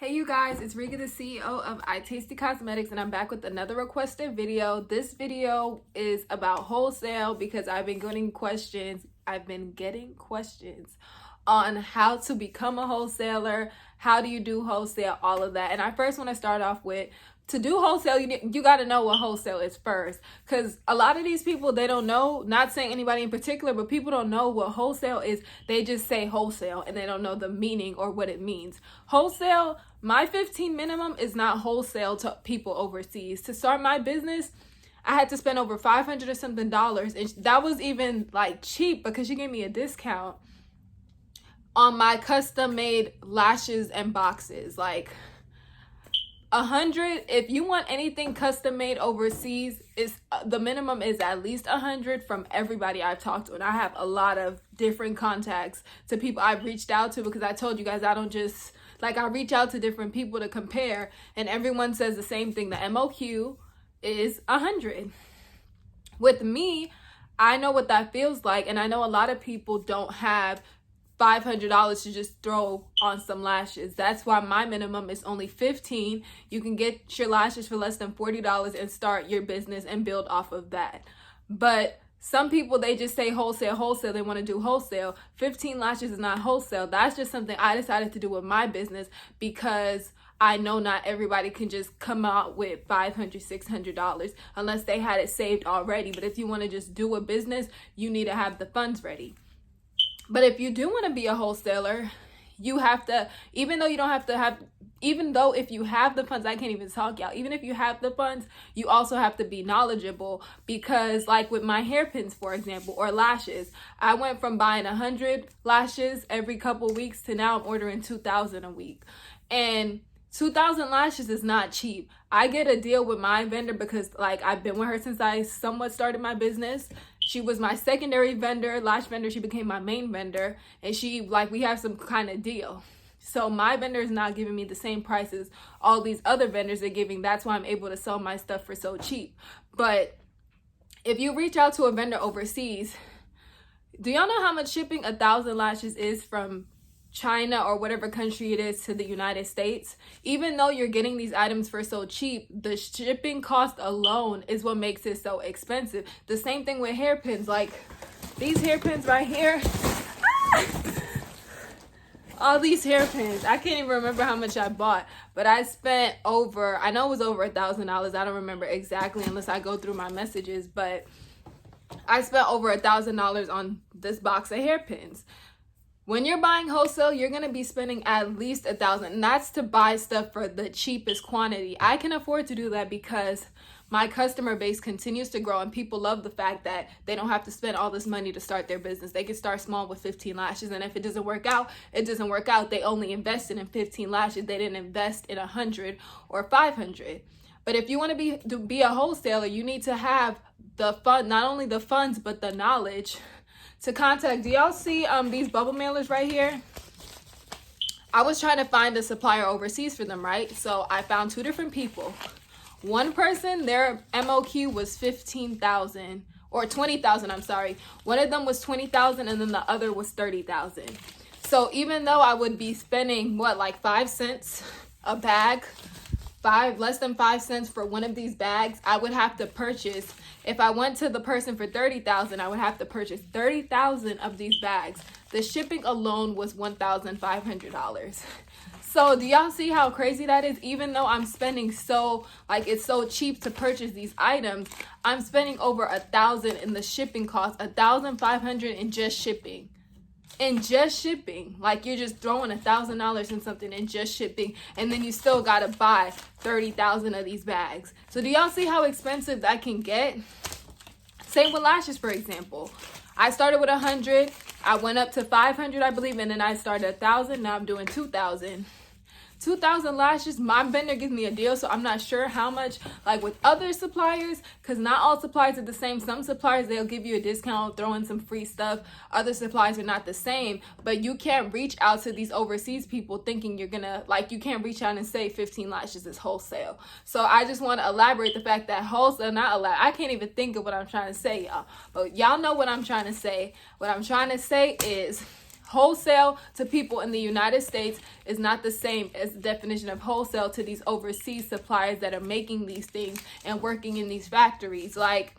Hey you guys, it's Riga, the CEO of iTasty Cosmetics, and I'm back with another requested video. This video is about wholesale because I've been getting questions on how to become a wholesaler, how do you do wholesale, all of that. And I first want to start off with, to do wholesale, you got to know what wholesale is first, because a lot of these people, they don't know, not saying anybody in particular, but people don't know what wholesale is. They just say wholesale and they don't know the meaning or what it means. Wholesale, my 15 minimum is not wholesale to people overseas. To start my business, I had to spend over $500 or something, and that was even like cheap because she gave me a discount on my custom made lashes and boxes. Like 100, if you want anything custom made overseas, is the minimum is at least 100 from everybody I've talked to. And I have a lot of different contacts to people I've reached out to, because I told you guys I don't just, like, I reach out to different people to compare, and everyone says the same thing. The MOQ is 100. With me, I know what that feels like, and I know a lot of people don't have $500 to just throw on some lashes. That's why my minimum is only 15. You can get your lashes for less than $40 and start your business and build off of that. But some people, they just say wholesale, they want to do wholesale. 15 lashes is not wholesale. That's just something I decided to do with my business, because I know not everybody can just come out with $500, $600 unless they had it saved already. But if you want to just do a business, you need to have the funds ready. But if you do want to be a wholesaler, you have to, even though if you have the funds, I can't even talk, y'all. Even if you have the funds, you also have to be knowledgeable, because like with my hairpins, for example, or lashes, I went from buying 100 lashes every couple weeks to now I'm ordering 2,000 a week. And 2,000 lashes is not cheap. I get a deal with my vendor because, like, I've been with her since I somewhat started my business. She was my secondary vendor, lash vendor. She became my main vendor, and we have some kind of deal. So my vendor is not giving me the same prices all these other vendors are giving. That's why I'm able to sell my stuff for so cheap. But if you reach out to a vendor overseas, do y'all know how much shipping 1,000 lashes is from China or whatever country it is to the United States? Even though you're getting these items for so cheap, the shipping cost alone is what makes it so expensive. The same thing with hairpins. Like these hairpins right here. All these hairpins, I can't even remember how much I bought, but I spent over, I know it was over $1,000. I don't remember exactly unless I go through my messages, but I spent over $1,000 on this box of hairpins. When you're buying wholesale, you're going to be spending at least $1,000, and that's to buy stuff for the cheapest quantity. I can afford to do that because my customer base continues to grow, and people love the fact that they don't have to spend all this money to start their business. They can start small with 15 lashes, and if it doesn't work out, it doesn't work out. They only invested in 15 lashes. They didn't invest in 100 or 500. But if you want to be a wholesaler, you need to have the fund, not only the funds, but the knowledge to contact. Do y'all see these bubble mailers right here? I was trying to find a supplier overseas for them, right? So I found two different people. One person, their MOQ was 15,000 or 20,000, I'm sorry. One of them was 20,000 and then the other was 30,000. So even though I would be spending like 5 cents a bag, less than 5 cents for one of these bags, I would have to purchase, if I went to the person for 30,000, I would have to purchase 30,000 of these bags. The shipping alone was $1,500. So do y'all see how crazy that is? Even though I'm spending it's so cheap to purchase these items, I'm spending over $1,000 in the shipping cost, $1,500 in just shipping. Like you're just throwing $1,000 in something in just shipping, and then you still gotta buy 30,000 of these bags. So do y'all see how expensive that can get? Same with lashes, for example. I started with 100, I went up to 500, I believe, and then I started 1,000. Now I'm doing 2,000. 2,000 lashes. My vendor gives me a deal, so I'm not sure how much, like with other suppliers, because not all suppliers are the same. Some suppliers, they'll give you a discount, throw in some free stuff. Other suppliers are not the same, but you can't reach out to these overseas people thinking you're gonna, you can't reach out and say 15 lashes is wholesale. So I just want to elaborate the fact that wholesale, I can't even think of what I'm trying to say, y'all, but y'all know what I'm trying to say. What I'm trying to say is Wholesale to people in the United States is not the same as the definition of wholesale to these overseas suppliers that are making these things and working in these factories. Like,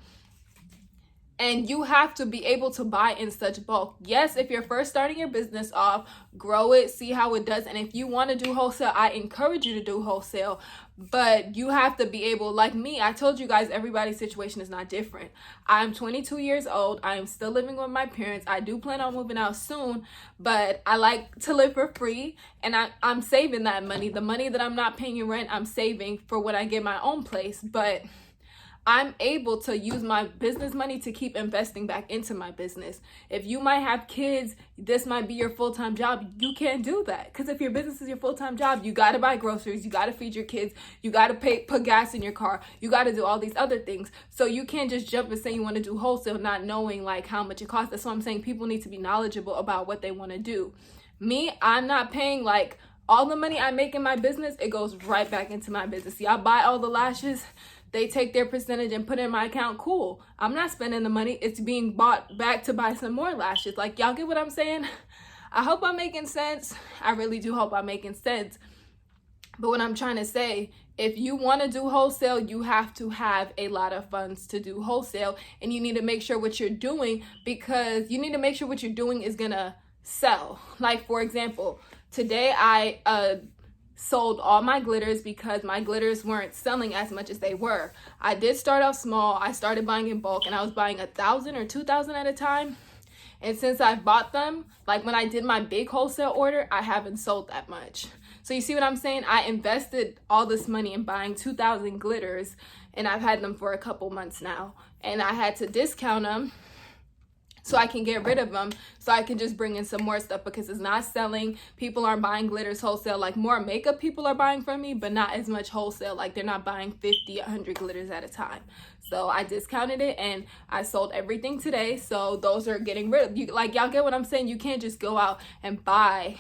and you have to be able to buy in such bulk. Yes, if you're first starting your business off, grow it, see how it does. And if you want to do wholesale, I encourage you to do wholesale. But you have to be able, like me, I told you guys, everybody's situation is not different. I'm 22 years old. I am still living with my parents. I do plan on moving out soon, but I like to live for free. And I'm saving that money. The money that I'm not paying in rent, I'm saving for when I get my own place. But I'm able to use my business money to keep investing back into my business. If you might have kids, this might be your full-time job. You can't do that, because if your business is your full-time job, you got to buy groceries, you got to feed your kids, you got to put gas in your car, you got to do all these other things. So you can't just jump and say you want to do wholesale not knowing like how much it costs. That's why I'm saying people need to be knowledgeable about what they want to do. Me, I'm not paying like all the money I make in my business, it goes right back into my business. See, I buy all the lashes, they take their percentage and put it in my account. Cool. I'm not spending the money. It's being bought back to buy some more lashes. Like, y'all get what I'm saying? I hope I'm making sense. I really do hope I'm making sense. But what I'm trying to say, if you want to do wholesale, you have to have a lot of funds to do wholesale. And you need to make sure what you're doing, because you need to make sure what you're doing is going to sell. Like, for example, today I sold all my glitters because my glitters weren't selling as much as they were. I did start off small. I started buying in bulk, and I was buying 1,000 or 2,000 at a time. And since I bought them, like when I did my big wholesale order, I haven't sold that much. So you see what I'm saying? I invested all this money in buying 2,000 glitters, and I've had them for a couple months now. And I had to discount them so I can get rid of them, so I can just bring in some more stuff, because it's not selling. People aren't buying glitters wholesale. Like, more makeup people are buying from me, but not as much wholesale. Like, they're not buying 50, 100 glitters at a time. So I discounted it, and I sold everything today. So those are getting rid of. You, like, y'all get what I'm saying? You can't just go out and buy.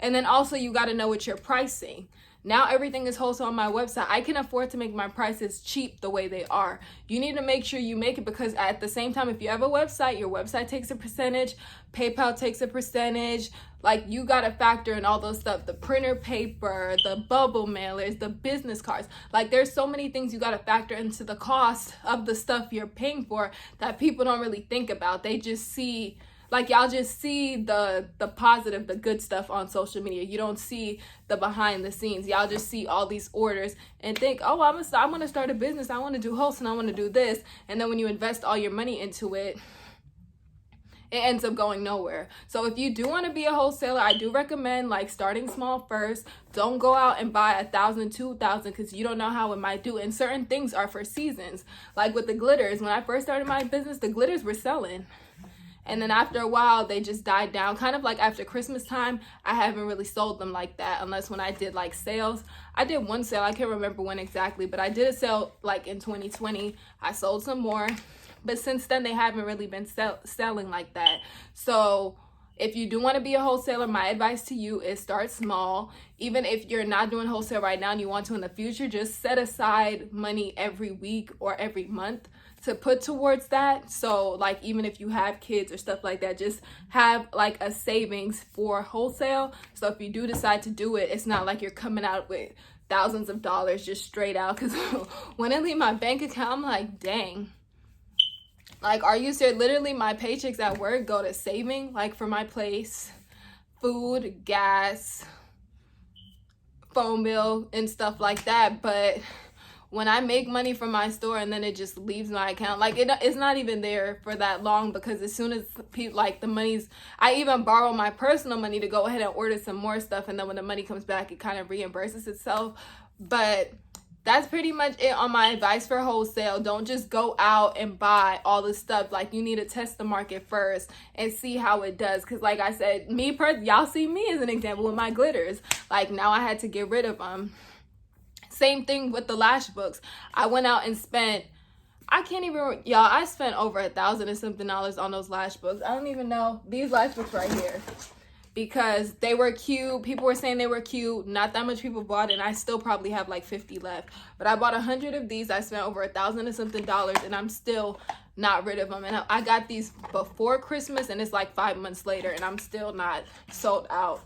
And then also you got to know what you're pricing. Now everything is wholesale on my website. I can afford to make my prices cheap the way they are. You need to make sure you make it, because at the same time, if you have a website, your website takes a percentage, PayPal takes a percentage. Like, you got to factor in all those stuff, the printer paper, the bubble mailers, the business cards. Like, there's so many things you got to factor into the cost of the stuff you're paying for that people don't really think about. They just see, like, y'all just see the positive, the good stuff on social media. You don't see the behind the scenes. Y'all just see all these orders and think, oh, I'm gonna start a business. I want to do wholesale. I want to do this. And then when you invest all your money into it, it ends up going nowhere. So if you do want to be a wholesaler, I do recommend like starting small first. Don't go out and buy 1,000, 2,000, because you don't know how it might do. And certain things are for seasons. Like with the glitters, when I first started my business, the glitters were selling. And then after a while, they just died down. Kind of like after Christmas time, I haven't really sold them like that, unless when I did like sales. I did one sale, I can't remember when exactly, but I did a sale like in 2020. I sold some more, but since then they haven't really been selling like that. So if you do want to be a wholesaler, my advice to you is start small. Even if you're not doing wholesale right now and you want to in the future, just set aside money every week or every month to put towards that. So like, even if you have kids or stuff like that, just have like a savings for wholesale. So if you do decide to do it, it's not like you're coming out with thousands of dollars just straight out. Because when I leave my bank account, I'm like, dang. Like, are you serious? Literally, my paychecks at work go to saving, like for my place, food, gas, phone bill, and stuff like that. But when I make money from my store and then it just leaves my account, like it's not even there for that long, because as soon as like the money's, I even borrow my personal money to go ahead and order some more stuff, and then when the money comes back, it kind of reimburses itself. But that's pretty much it on my advice for wholesale. Don't just go out and buy all this stuff. Like, you need to test the market first and see how it does. Because like I said, y'all see me as an example with my glitters. Like, now I had to get rid of them. Same thing with the lash books. I went out and spent, I spent over $1,000 and something on those lash books. I don't even know. These lash books right here. Because they were cute. People were saying they were cute. Not that much people bought it, and I still probably have like 50 left. But I bought 100 of these. I spent over $1,000 and something, and I'm still not rid of them. And I got these before Christmas, and it's like 5 months later, and I'm still not sold out.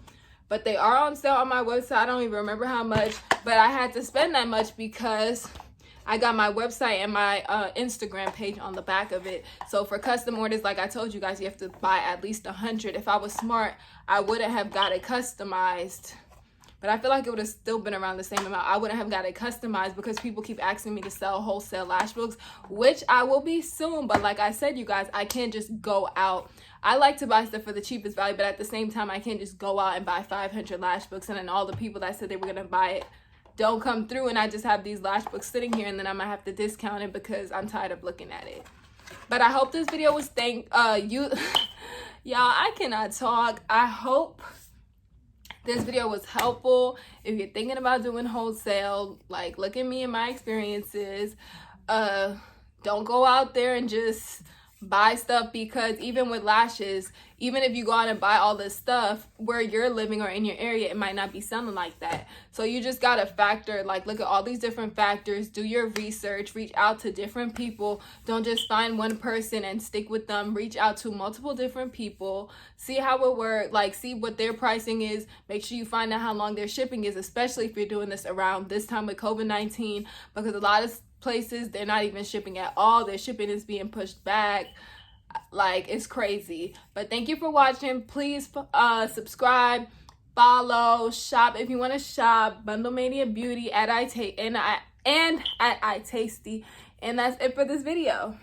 But they are on sale on my website. I don't even remember how much, but I had to spend that much because I got my website and my Instagram page on the back of it. So for custom orders, like I told you guys, you have to buy at least 100. If I was smart, I wouldn't have got it customized. But I feel like it would have still been around the same amount. I wouldn't have got it customized because people keep asking me to sell wholesale lash books, which I will be soon. But like I said, you guys, I can't just go out. I like to buy stuff for the cheapest value, but at the same time, I can't just go out and buy 500 lash books and then all the people that said they were going to buy it don't come through, and I just have these lash books sitting here, and then I might have to discount it because I'm tired of looking at it. But I hope this video was y'all, I cannot talk. I hope this video was helpful. If you're thinking about doing wholesale, like, look at me and my experiences. Don't go out there and just buy stuff, because even with lashes, even if you go out and buy all this stuff, where you're living or in your area, it might not be selling like that. So you just gotta factor, like, look at all these different factors, do your research, reach out to different people. Don't just find one person and stick with them. Reach out to multiple different people, see how it works, like, see what their pricing is. Make sure you find out how long their shipping is, especially if you're doing this around this time with COVID-19, because a lot of places, they're not even shipping at all. Their shipping is being pushed back. Like, it's crazy. But thank you for watching. Please subscribe, follow, shop if you want to shop. Bundle Mania Beauty at iTasty. And that's it for this video.